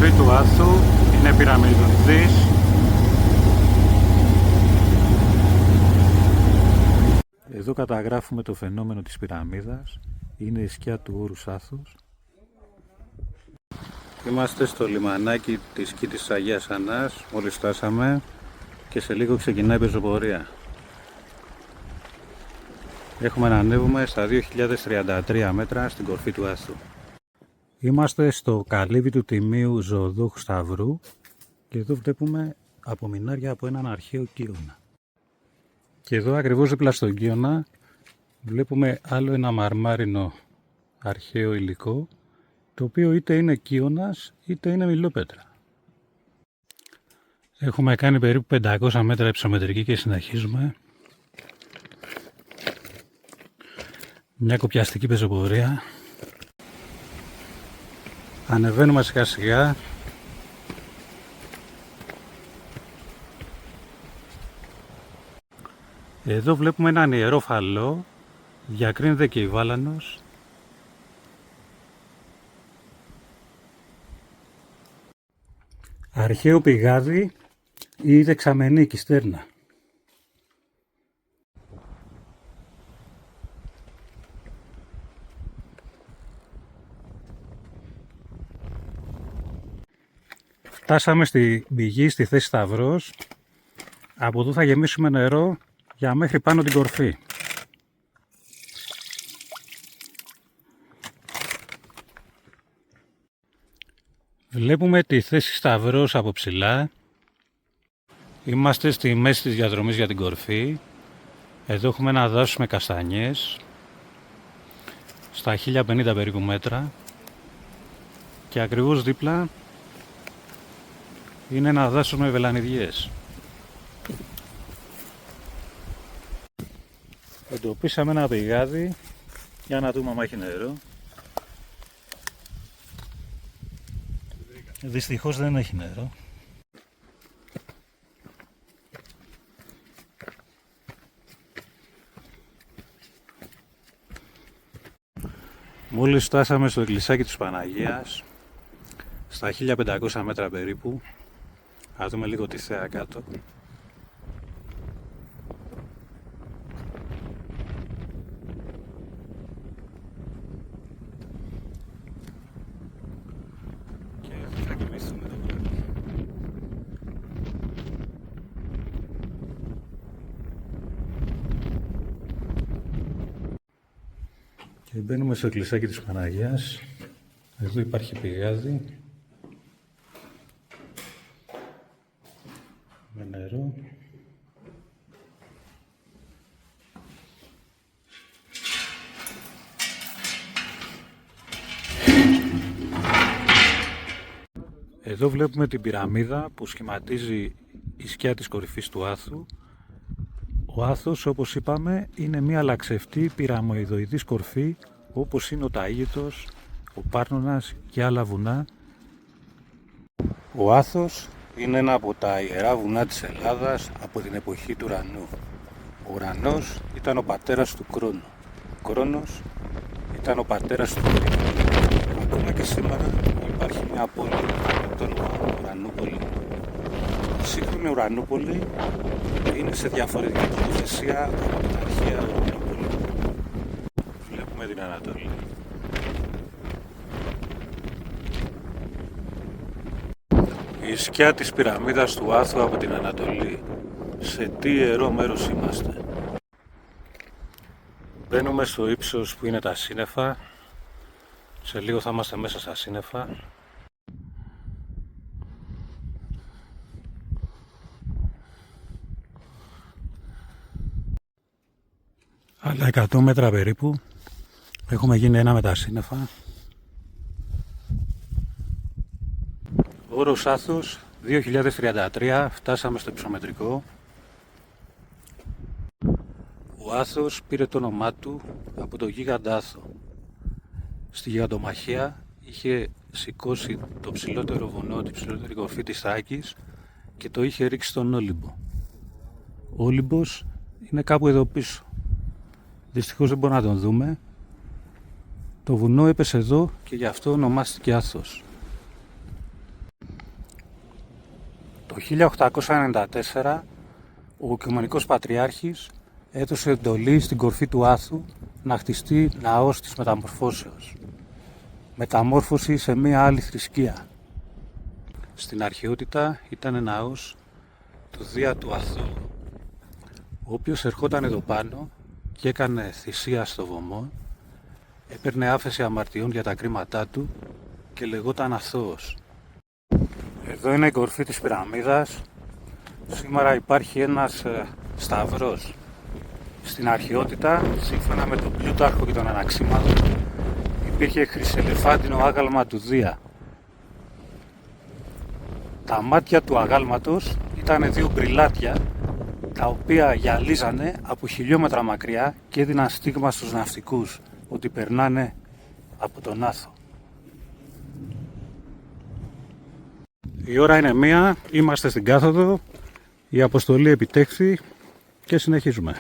κορφή του Άθου, είναι πυραμιδοειδής. Εδώ καταγράφουμε το φαινόμενο της πυραμίδας, είναι η σκιά του όρους Άθους. Είμαστε στο λιμανάκι της Κήτης της Αγίας Αννάς, μόλις φτάσαμε και σε λίγο ξεκινάει η πεζοπορία. Έχουμε να ανέβουμε στα 2033 μέτρα στην κορφή του Άθου. Είμαστε στο καλύβι του Τιμίου Ζωοδόχου Σταυρού και εδώ βλέπουμε απομεινάρια από έναν αρχαίο κύωνα. Και εδώ ακριβώς δίπλα στον κύωνα βλέπουμε άλλο ένα μαρμάρινο αρχαίο υλικό, το οποίο είτε είναι κύωνας είτε είναι μιλόπετρα. Έχουμε κάνει περίπου 500 μέτρα υψομετρική και συνεχίζουμε. Μια κοπιαστική πεζοπορία. Ανεβαίνουμε σιγά σιγά. Εδώ βλέπουμε έναν ιερό φαλό, διακρίνεται και η Βάλανος. Αρχαίο πηγάδι ή δεξαμενή κιστέρνα. Φτάσαμε στην πηγή, στη θέση Σταυρός. Από εδώ θα γεμίσουμε νερό για μέχρι πάνω την κορφή. Βλέπουμε τη θέση Σταυρός από ψηλά. Είμαστε στη μέση της διαδρομής για την κορφή. Εδώ έχουμε ένα δάσος με καστανιές στα 1050 περίπου μέτρα και ακριβώς δίπλα είναι ένα δάσος με βελανιδιές. Εντοπίσαμε ένα πηγάδι για να δούμε αν έχει νερό. Δυστυχώς δεν έχει νερό. Μόλις φτάσαμε στο εκκλησάκι της Παναγίας, στα 1500 μέτρα περίπου. Θα δούμε λίγο τη θέα κάτω. Και θα κοιμηθούμε το βράδυ. Και μπαίνουμε στο εκκλησάκι της Παναγίας. Εδώ υπάρχει πηγάδι με νερό. Εδώ βλέπουμε την πυραμίδα που σχηματίζει η σκιά της κορυφής του Άθου. Ο Άθος, όπως είπαμε, είναι μια αλλαξευτή πυραμοειδοειδής κορφή, όπως είναι ο Ταΐγητος, ο Πάρνονας και άλλα βουνά. Ο Άθος είναι ένα από τα ιερά βουνά της Ελλάδας από την εποχή του ουρανού. Ο ουρανός ήταν ο πατέρας του Κρόνου. Ο Κρόνος ήταν ο πατέρας του Κρόνου. Ακόμα και σήμερα υπάρχει μια πόλη με τον Ουρανούπολη. Η σύγχρονη Ουρανούπολη είναι σε διαφορετική τοποθεσία από την αρχαία Ουρανούπολη. Βλέπουμε την Ανατολή. Η σκιά της πυραμίδας του Άθου από την Ανατολή. Σε τι ιερό μέρος είμαστε. Μπαίνουμε στο ύψος που είναι τα σύννεφα. Σε λίγο θα είμαστε μέσα στα σύννεφα. Άλλα 100 μέτρα περίπου. Έχουμε γίνει ένα με τα σύννεφα. Όρος Άθους 2033, φτάσαμε στο υψομετρικό. Ο Άθος πήρε το όνομά του από το γίγαντα Άθο. Στη γιγαντομαχία είχε σηκώσει το ψηλότερο βουνό, την ψηλότερη κορφή της Θράκης και το είχε ρίξει στον Όλυμπο. Ο Όλυμπος είναι κάπου εδώ πίσω. Δυστυχώς δεν μπορούμε να τον δούμε. Το βουνό έπεσε εδώ και γι' αυτό ονομάστηκε Άθος. Το 1894 ο Οικουμενικός Πατριάρχης έδωσε εντολή στην κορφή του Άθου να χτιστεί ναός της Μεταμορφώσεως. Μεταμόρφωση σε μία άλλη θρησκεία. Στην αρχαιότητα ήταν ναός του Δία του Αθώου. Όποιος ερχόταν εδώ πάνω και έκανε θυσία στο βωμό, έπαιρνε άφεση αμαρτιών για τα κρίματά του και λεγόταν αθώος. Εδώ είναι η κορφή της πυραμίδας. Σήμερα υπάρχει ένας σταυρός. Στην αρχαιότητα, σύμφωνα με τον Πλούταρχο και τον Αναξίμαδο, υπήρχε χρυσελεφάντινο άγαλμα του Δία. Τα μάτια του αγάλματος ήταν δύο μπριλάτια, τα οποία γυαλίζανε από χιλιόμετρα μακριά και έδιναν στίγμα στους ναυτικούς ότι περνάνε από τον Άθο. Η ώρα είναι 1, είμαστε στην κάθοδο, η αποστολή επιτέχθη και συνεχίζουμε.